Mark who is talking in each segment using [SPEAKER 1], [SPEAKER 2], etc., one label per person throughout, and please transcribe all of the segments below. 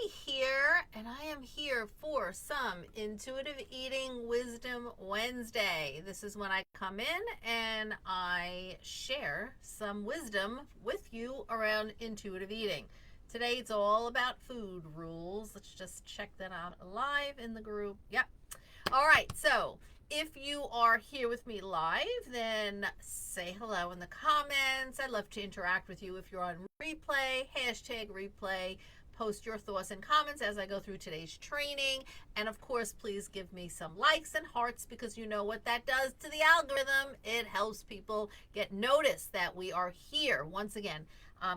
[SPEAKER 1] Bonnie here, and I am here for some Intuitive Eating Wisdom Wednesday. This is when I come in and I share some wisdom with you around intuitive eating. Today it's all about food rules. Let's just check that out live in the group. Yep. All right, so if you are here with me live, then say hello in the comments. I'd love to interact with you. If you're on replay, hashtag replay, post your thoughts and comments as I go through today's training. And of course, please give me some likes and hearts because you know what that does to the algorithm. It helps people get noticed that we are here. Once again,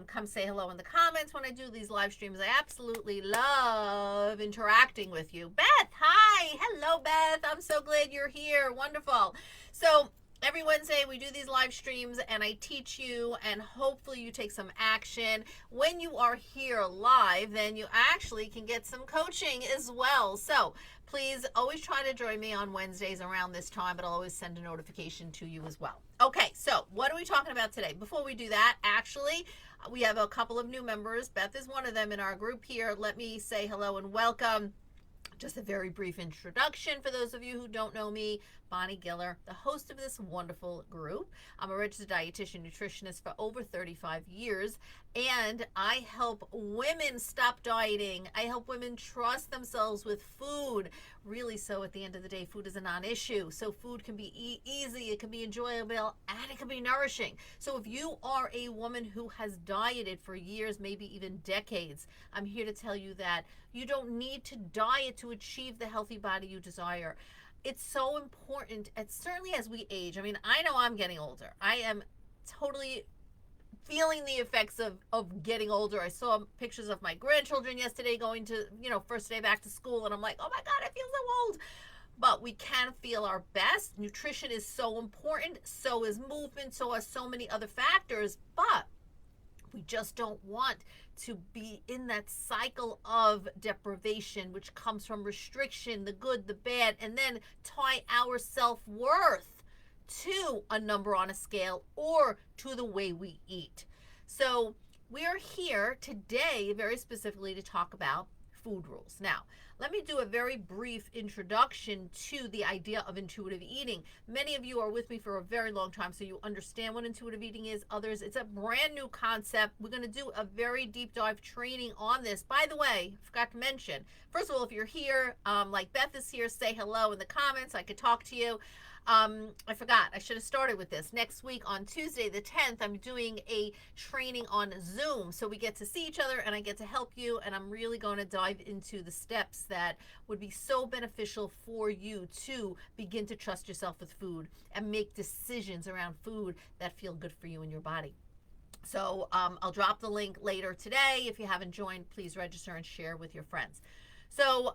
[SPEAKER 1] come say hello in the comments when I do these live streams. I absolutely love interacting with you. Beth, hi. Hello, Beth. I'm so glad you're here. Wonderful. So every Wednesday we do these live streams and I teach you, and hopefully you take some action. When you are here live, then you actually can get some coaching as well. So please always try to join me on Wednesdays around this time, but I'll always send a notification to you as well. Okay, so what are we talking about today? Before we do that, actually, we have a couple of new members. Beth is one of them in our group here. Let me say hello and welcome. Just a very brief introduction for those of you who don't know me. Bonnie Giller, the host of this wonderful group. I'm a registered dietitian nutritionist for over 35 years, and I help women stop dieting. I help women trust themselves with food. Really, so at the end of the day, food is a non-issue. So food can be easy, it can be enjoyable, and it can be nourishing. So if you are a woman who has dieted for years, maybe even decades, I'm here to tell you that you don't need to diet to achieve the healthy body you desire. It's so important, and certainly as we age. I mean, I know I'm getting older. I am totally feeling the effects of getting older. I saw pictures of my grandchildren yesterday going to, first day back to school, and I'm like, oh my God, I feel so old. But we can feel our best. Nutrition is so important. So is movement. So are so many other factors. But we just don't want to be in that cycle of deprivation, which comes from restriction, the good, the bad, and then tie our self-worth to a number on a scale or to the way we eat. So we are here today very specifically to talk about food rules. Now, let me do a very brief introduction to the idea of intuitive eating. Many of you are with me for a very long time, so you understand what intuitive eating is. Others, it's a brand new concept. We're going to do a very deep dive training on this. By the way, I forgot to mention, first of all, if you're here, like Beth is here, say hello in the comments. I could talk to you. I forgot. I should have started with this. Next week on Tuesday the 10th, I'm doing a training on Zoom. So we get to see each other and I get to help you. And I'm really going to dive into the steps that would be so beneficial for you to begin to trust yourself with food and make decisions around food that feel good for you and your body. So I'll drop the link later today. If you haven't joined, please register and share with your friends. So,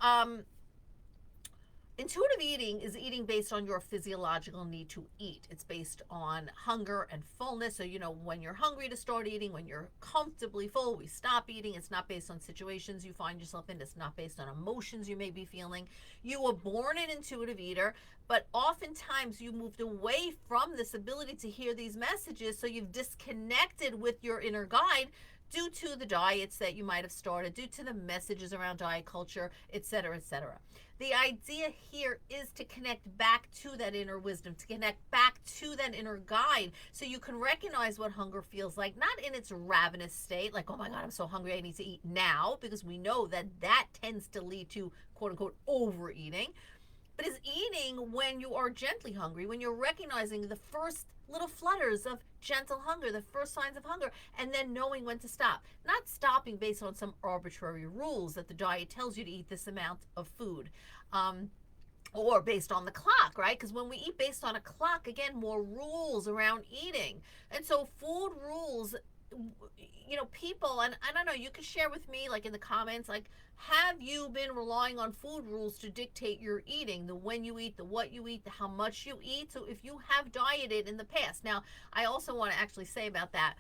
[SPEAKER 1] intuitive eating is eating based on your physiological need to eat. It's based on hunger and fullness. So, when you're hungry to start eating, when you're comfortably full, we stop eating. It's not based on situations you find yourself in. It's not based on emotions you may be feeling. You were born an intuitive eater, but oftentimes you moved away from this ability to hear these messages. So you've disconnected with your inner guide due to the diets that you might have started, due to the messages around diet culture, etc., etc. The idea here is to connect back to that inner wisdom, to connect back to that inner guide so you can recognize what hunger feels like, not in its ravenous state, like, oh my God, I'm so hungry, I need to eat now, because we know that that tends to lead to quote unquote overeating, but is eating when you are gently hungry, when you're recognizing the first little flutters of gentle hunger, the first signs of hunger, and then knowing when to stop. Not stopping based on some arbitrary rules that the diet tells you to eat this amount of food. Or based on the clock, right? Because when we eat based on a clock, again, more rules around eating. And so food rules, people, and I don't know, you can share with me, like in the comments, like, have you been relying on food rules to dictate your eating, the when you eat, the what you eat, the how much you eat? So if you have dieted in the past, now I also want to actually say about that,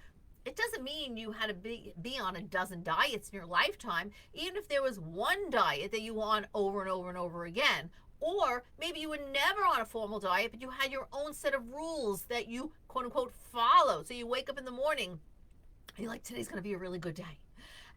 [SPEAKER 1] it doesn't mean you had to be on a dozen diets in your lifetime. Even if there was one diet that you were on over and over and over again, or maybe you were never on a formal diet, but you had your own set of rules that you quote unquote follow. So you wake up in the morning and you're like, today's going to be a really good day.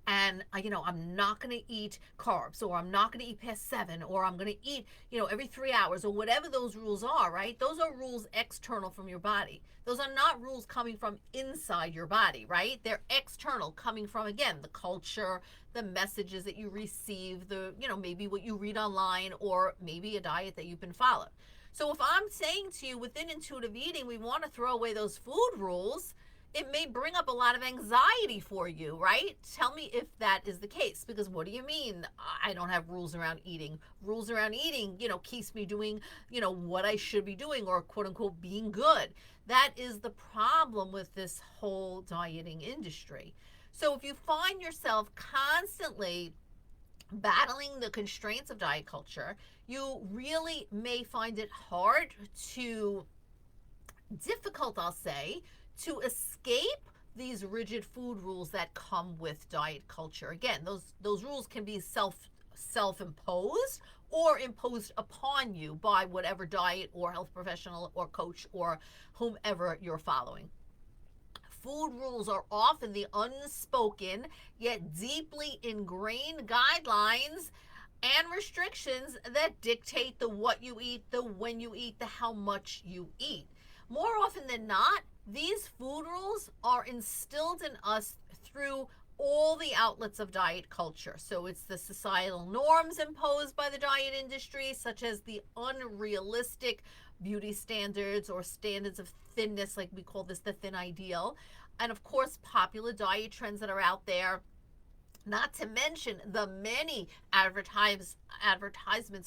[SPEAKER 1] and I'm not going to eat carbs, or I'm not going to eat past 7, or I'm going to eat every 3 hours, or whatever those rules are, right? Those are rules external from your body. Those are not rules coming from inside your body, right? They're external, coming from, again, the culture, the messages that you receive, the maybe what you read online, or maybe a diet that you've been following. So if I'm saying to you, within intuitive eating, we want to throw away those food rules, it may bring up a lot of anxiety for you, right? Tell me if that is the case. Because what do you mean I don't have rules around eating? Rules around eating, keeps me doing, what I should be doing, or quote unquote being good. That is the problem with this whole dieting industry. So if you find yourself constantly battling the constraints of diet culture, you really may find it hard to, difficult, I'll say, to escape these rigid food rules that come with diet culture. Again, those rules can be self-imposed, or imposed upon you by whatever diet or health professional or coach or whomever you're following. Food rules are often the unspoken yet deeply ingrained guidelines and restrictions that dictate the what you eat, the when you eat, the how much you eat. More often than not, these food rules are instilled in us through all the outlets of diet culture. So it's the societal norms imposed by the diet industry, such as the unrealistic beauty standards or standards of thinness, like we call this the thin ideal. And of course, popular diet trends that are out there, not to mention the many advertisements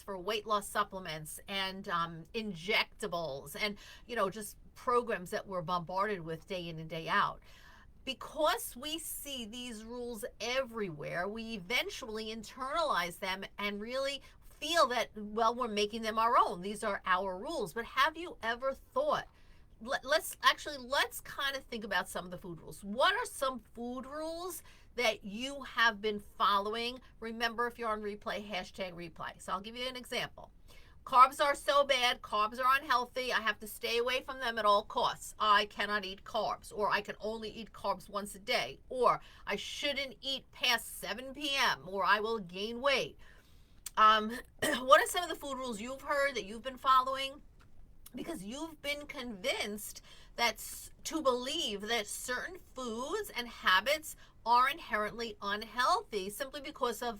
[SPEAKER 1] for weight loss supplements and injectables, and just programs that we're bombarded with day in and day out. Because we see these rules everywhere, we eventually internalize them and really feel that, well, we're making them our own. These are our rules. But have you ever thought, let's kind of think about some of the food rules. What are some food rules that you have been following? Remember, if you're on replay, hashtag replay. So I'll give you an example. Carbs are so bad. Carbs are unhealthy. I have to stay away from them at all costs. I cannot eat carbs, or I can only eat carbs once a day, or I shouldn't eat past 7 p.m. or I will gain weight. What are some of the food rules you've heard that you've been following? Because you've been convinced to believe that certain foods and habits are inherently unhealthy, simply because of,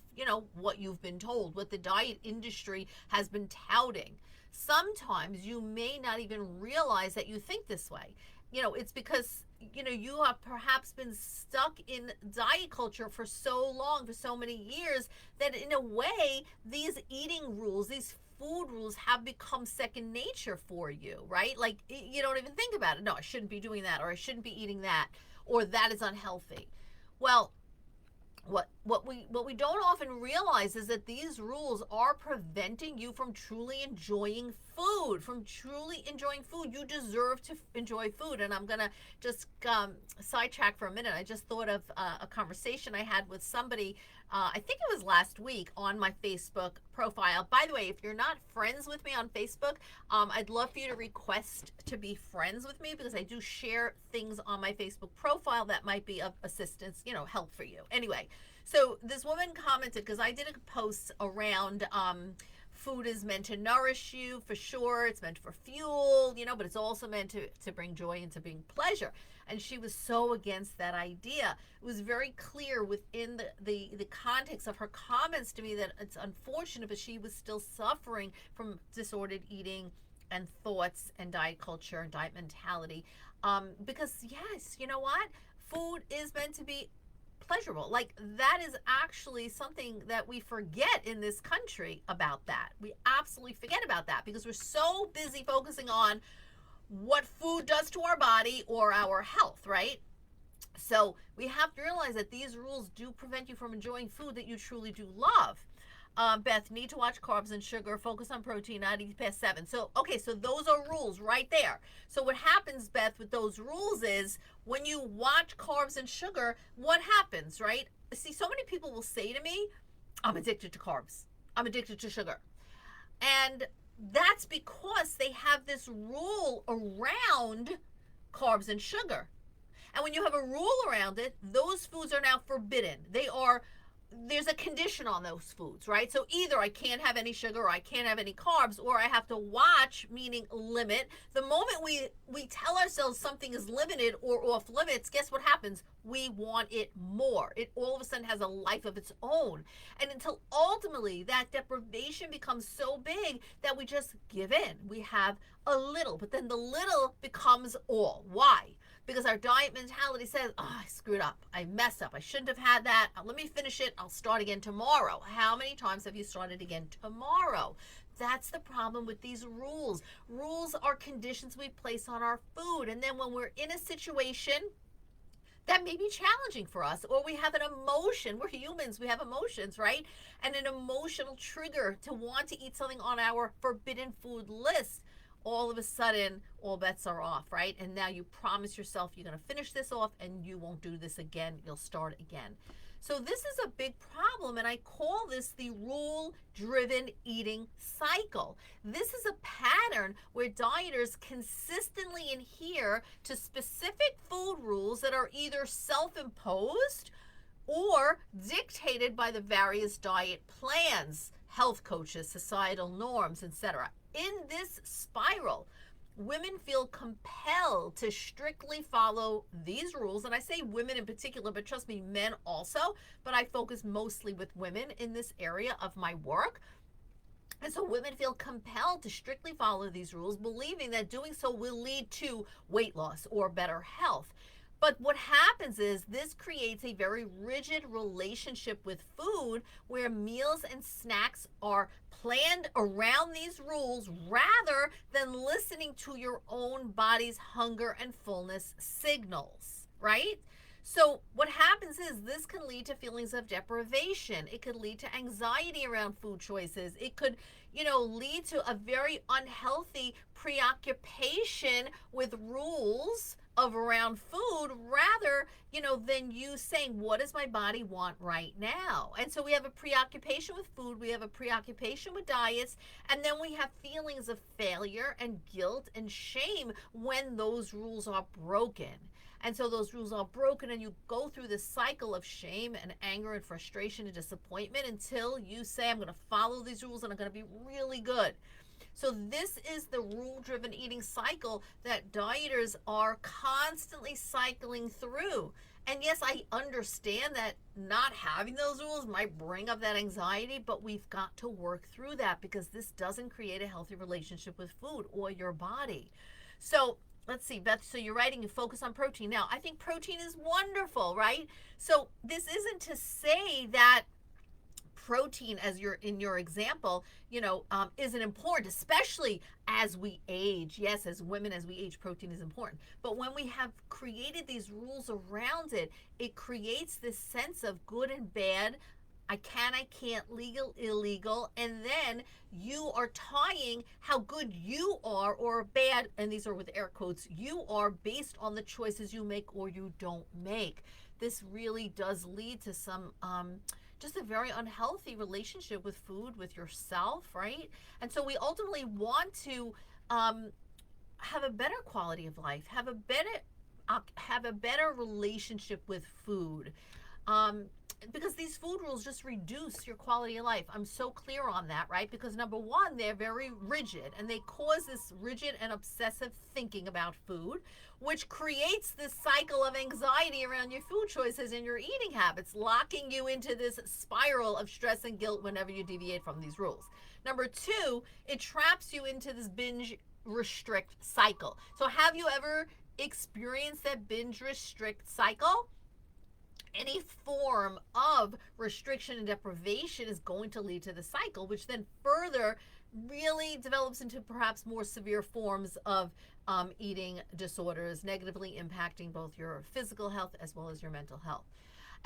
[SPEAKER 1] what you've been told, what the diet industry has been touting. Sometimes you may not even realize that you think this way. It's because, you have perhaps been stuck in diet culture for so long, for so many years, that in a way, these eating rules, these food rules have become second nature for you, right? Like, you don't even think about it. No, I shouldn't be doing that, or I shouldn't be eating that, or that is unhealthy. Well, what we don't often realize is that these rules are preventing you from truly enjoying food, You deserve to enjoy food. And I'm gonna just sidetrack for a minute. I just thought of a conversation I had with somebody, I think it was last week, on my Facebook profile. By the way, if you're not friends with me on Facebook, I'd love for you to request to be friends with me, because I do share things on my Facebook profile that might be of assistance, help for you. Anyway, so this woman commented, because I did a post around food is meant to nourish you, for sure. It's meant for fuel, but it's also meant to bring joy and to bring pleasure. And she was so against that idea. It was very clear within the context of her comments to me that it's unfortunate, but she was still suffering from disordered eating and thoughts and diet culture and diet mentality. Because yes, you know what? Food is meant to be pleasurable. Like, that is actually something that we forget in this country about that. We absolutely forget about that because we're so busy focusing on what food does to our body or our health, right? So we have to realize that these rules do prevent you from enjoying food that you truly do love. Beth, need to watch carbs and sugar, focus on protein, not eat past 7. So, okay, so those are rules right there. So what happens, Beth, with those rules is when you watch carbs and sugar, what happens, right? See, so many people will say to me, I'm addicted to carbs. I'm addicted to sugar. And that's because they have this rule around carbs and sugar. And when you have a rule around it, those foods are now forbidden. There's a condition on those foods, right? So either I can't have any sugar or I can't have any carbs, or I have to watch, meaning limit. The moment we tell ourselves something is limited or off limits, guess what happens? We want it more. It all of a sudden has a life of its own. And until ultimately that deprivation becomes so big that we just give in. We have a little, but then the little becomes all. Why? Because our diet mentality says, oh, I screwed up. I messed up. I shouldn't have had that. Let me finish it. I'll start again tomorrow. How many times have you started again tomorrow? That's the problem with these rules. Rules are conditions we place on our food. And then when we're in a situation that may be challenging for us, or we have an emotion, we're humans, we have emotions, right? And an emotional trigger to want to eat something on our forbidden food list, all of a sudden, all bets are off, right? And now you promise yourself you're going to finish this off and you won't do this again. You'll start again. So this is a big problem, and I call this the rule-driven eating cycle. This is a pattern where dieters consistently adhere to specific food rules that are either self-imposed or dictated by the various diet plans, health coaches, societal norms, etc. In this spiral, women feel compelled to strictly follow these rules. And I say women in particular, but trust me, men also. But I focus mostly with women in this area of my work. And so women feel compelled to strictly follow these rules, believing that doing so will lead to weight loss or better health. But what happens is this creates a very rigid relationship with food where meals and snacks are planned around these rules rather than listening to your own body's hunger and fullness signals, right? So what happens is this can lead to feelings of deprivation. It could lead to anxiety around food choices. It could, lead to a very unhealthy preoccupation with rules of around food rather, than you saying, what does my body want right now? And so we have a preoccupation with food, we have a preoccupation with diets, and then we have feelings of failure and guilt and shame when those rules are broken. And so those rules are broken and you go through this cycle of shame and anger and frustration and disappointment until you say, I'm going to follow these rules and I'm going to be really good. So this is the rule-driven eating cycle that dieters are constantly cycling through. And yes, I understand that not having those rules might bring up that anxiety, but we've got to work through that because this doesn't create a healthy relationship with food or your body. So let's see, Beth, so you're writing, you focus on protein. Now, I think protein is wonderful, right? So this isn't to say that protein, as in your example, isn't important, especially as we age. Yes, as women, as we age, protein is important. But when we have created these rules around it, it creates this sense of good and bad, I can't, legal, illegal, and then you are tying how good you are or bad, and these are with air quotes, you are based on the choices you make or you don't make. This really does lead to some just a very unhealthy relationship with food, with yourself, right? And so we ultimately want to have a better quality of life, have a better relationship with food. Because these food rules just reduce your quality of life. I'm so clear on that, right? Because number one, they're very rigid and they cause this rigid and obsessive thinking about food, which creates this cycle of anxiety around your food choices and your eating habits, locking you into this spiral of stress and guilt whenever you deviate from these rules. Number two, it traps you into this binge restrict cycle. So have you ever experienced that binge restrict cycle? Any form of restriction and deprivation is going to lead to the cycle, which then further really develops into perhaps more severe forms of eating disorders, negatively impacting both your physical health as well as your mental health.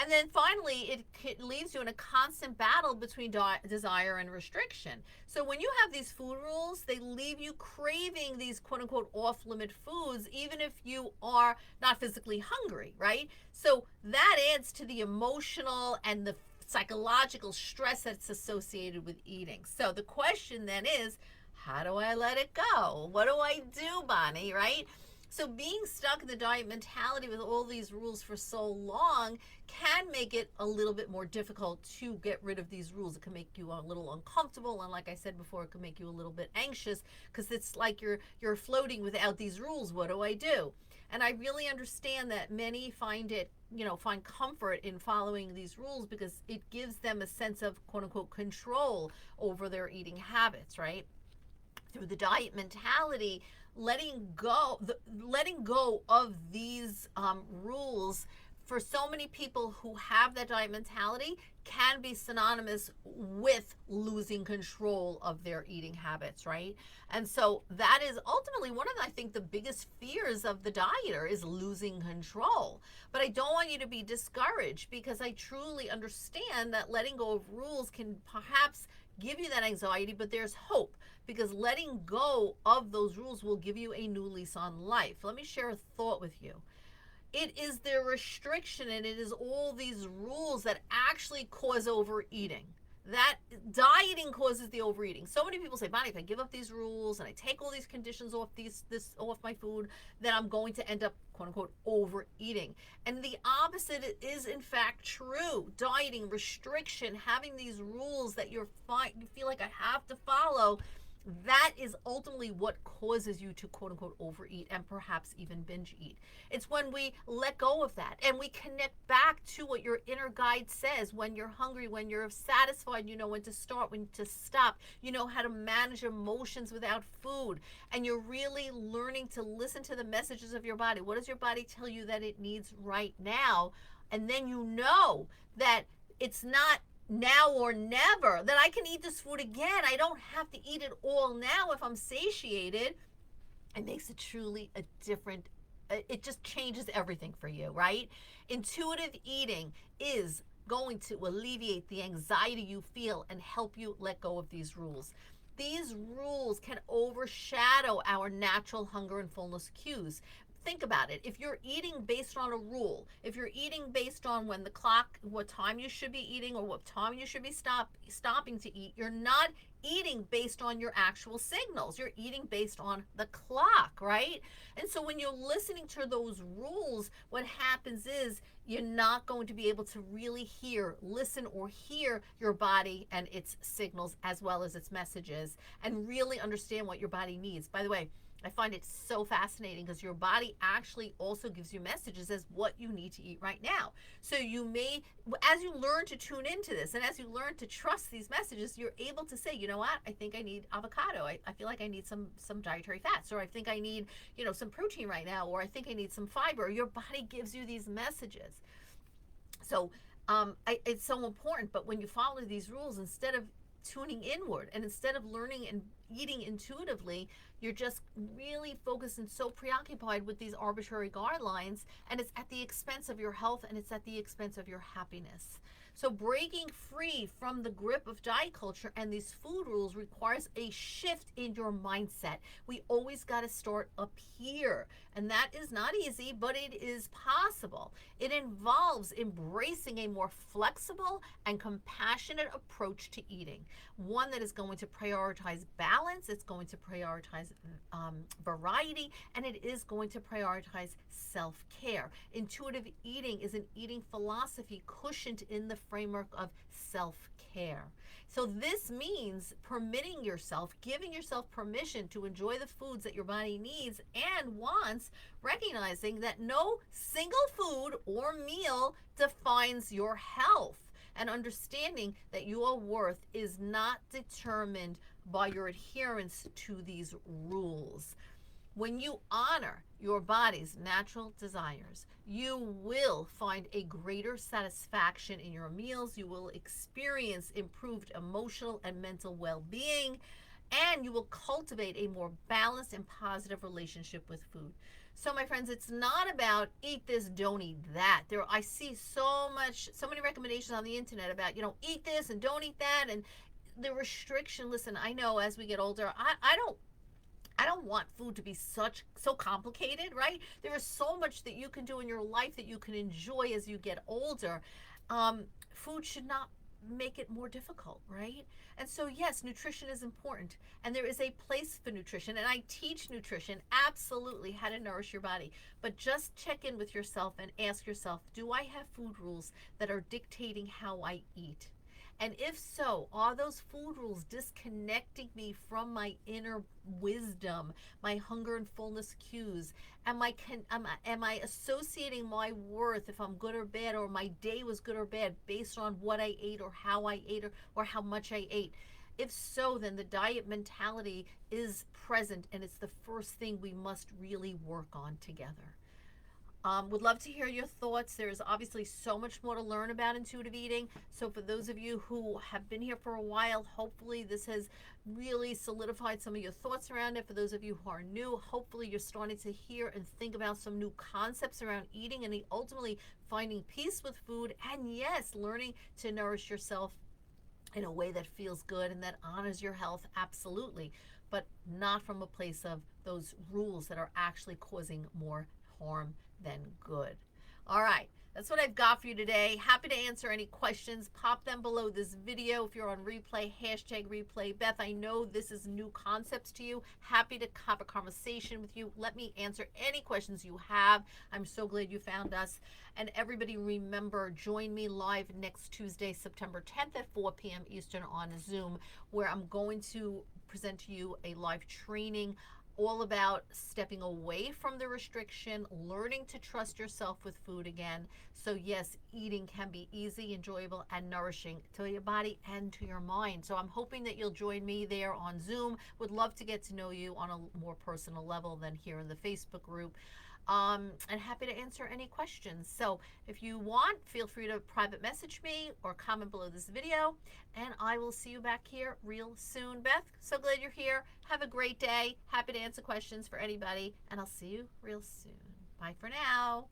[SPEAKER 1] And then finally, it leaves you in a constant battle between desire and restriction. So when you have these food rules, they leave you craving these quote unquote off limit foods, even if you are not physically hungry, right? So that adds to the emotional and the psychological stress that's associated with eating. So the question then is, how do I let it go? What do I do, Bonnie, right? So being stuck in the diet mentality with all these rules for so long can make it a little bit more difficult to get rid of these rules. It can make you a little uncomfortable, and like I said before, it can make you a little bit anxious because it's like you're floating without these rules. What do I do? And I really understand that many find it, find comfort in following these rules because it gives them a sense of quote unquote control over their eating habits, right? Through the diet mentality, letting go of these rules for so many people who have that diet mentality can be synonymous with losing control of their eating habits, right? And so that is ultimately one of the, I think, the biggest fears of the dieter is losing control. But I don't want you to be discouraged because I truly understand that letting go of rules can perhaps give you that anxiety, but there's hope because letting go of those rules will give you a new lease on life. Let me share a thought with you. It is the restriction and it is all these rules that actually cause overeating. That dieting causes the overeating. So many people say, Bonnie, if I give up these rules and I take all these conditions off this off my food, then I'm going to end up quote unquote overeating. And the opposite is in fact true. Dieting, restriction, having these rules that you feel like I have to follow, that is ultimately what causes you to quote unquote overeat and perhaps even binge eat. It's when we let go of that and we connect back to what your inner guide says. When you're hungry, when you're satisfied, you know when to start, when to stop, you know how to manage emotions without food, and you're really learning to listen to the messages of your body. What does your body tell you that it needs right now? And then you know that it's not now or never, that I can eat this food again. I don't have to eat it all now if I'm satiated. It makes it truly a different, it just changes everything for you, right? Intuitive eating is going to alleviate the anxiety you feel and help you let go of these rules. These rules can overshadow our natural hunger and fullness cues. Think about it. If you're eating based on a rule, if you're eating based on when the clock, what time you should be eating or what time you should be stopping to eat, you're not eating based on your actual signals. You're eating based on the clock, right? And so when you're listening to those rules, what happens is you're not going to be able to really listen or hear your body and its signals as well as its messages and really understand what your body needs. By the way, I find it so fascinating because your body actually also gives you messages as what you need to eat right now. So you may, as you learn to tune into this and as you learn to trust these messages, you're able to say, you know what, I think I need avocado. I feel like I need some dietary fats, or I think I need, some protein right now, or I think I need some fiber. Your body gives you these messages. So it's so important. But when you follow these rules, instead of tuning inward and instead of learning and eating intuitively, you're just really focused and so preoccupied with these arbitrary guidelines, and it's at the expense of your health and it's at the expense of your happiness. So breaking free from the grip of diet culture and these food rules requires a shift in your mindset. We always got to start up here, and that is not easy, but it is possible. It involves embracing a more flexible and compassionate approach to eating, one that is going to prioritize balance, it's going to prioritize variety, and it is going to prioritize self-care. Intuitive eating is an eating philosophy cushioned in the framework of self-care. So this means permitting yourself, giving yourself permission to enjoy the foods that your body needs and wants, recognizing that no single food or meal defines your health, and understanding that your worth is not determined by your adherence to these rules. When you honor your body's natural desires, you will find a greater satisfaction in your meals. You will experience improved emotional and mental well-being, and you will cultivate a more balanced and positive relationship with food. So my friends, it's not about eat this, don't eat that. I see so many recommendations on the internet about, eat this and don't eat that. And the restriction, listen, I know as we get older, I don't want food to be so complicated, right? There is so much that you can do in your life that you can enjoy as you get older. Food should not make it more difficult, right? And so, yes, nutrition is important, and there is a place for nutrition. And I teach nutrition, absolutely, how to nourish your body. But just check in with yourself and ask yourself, do I have food rules that are dictating how I eat? And if so, are those food rules disconnecting me from my inner wisdom, my hunger and fullness cues? Am I associating my worth, if I'm good or bad, or my day was good or bad, based on what I ate or how I ate, or how much I ate? If so, then the diet mentality is present, and it's the first thing we must really work on together. Would love to hear your thoughts. There's obviously so much more to learn about intuitive eating. So for those of you who have been here for a while, hopefully this has really solidified some of your thoughts around it. For those of you who are new, hopefully you're starting to hear and think about some new concepts around eating, and ultimately finding peace with food, and yes, learning to nourish yourself in a way that feels good and that honors your health, absolutely, but not from a place of those rules that are actually causing more harm than good. All right, that's what I've got for you today. Happy to answer any questions. Pop them below this video. If you're on replay, hashtag replay. Beth, I know this is new concepts to you. Happy to have a conversation with you. Let me answer any questions you have. I'm so glad you found us. And everybody, remember, join me live next Tuesday, September 10th at 4 p.m. Eastern on Zoom, where I'm going to present to you a live training all about stepping away from the restriction, learning to trust yourself with food again. So yes, eating can be easy, enjoyable, and nourishing to your body and to your mind. So I'm hoping that you'll join me there on Zoom. Would love to get to know you on a more personal level than here in the Facebook group. And happy to answer any questions. So if you want, feel free to private message me or comment below this video, and I will see you back here real soon. Beth, so glad you're here. Have a great day. Happy to answer questions for anybody, and I'll see you real soon. Bye for now.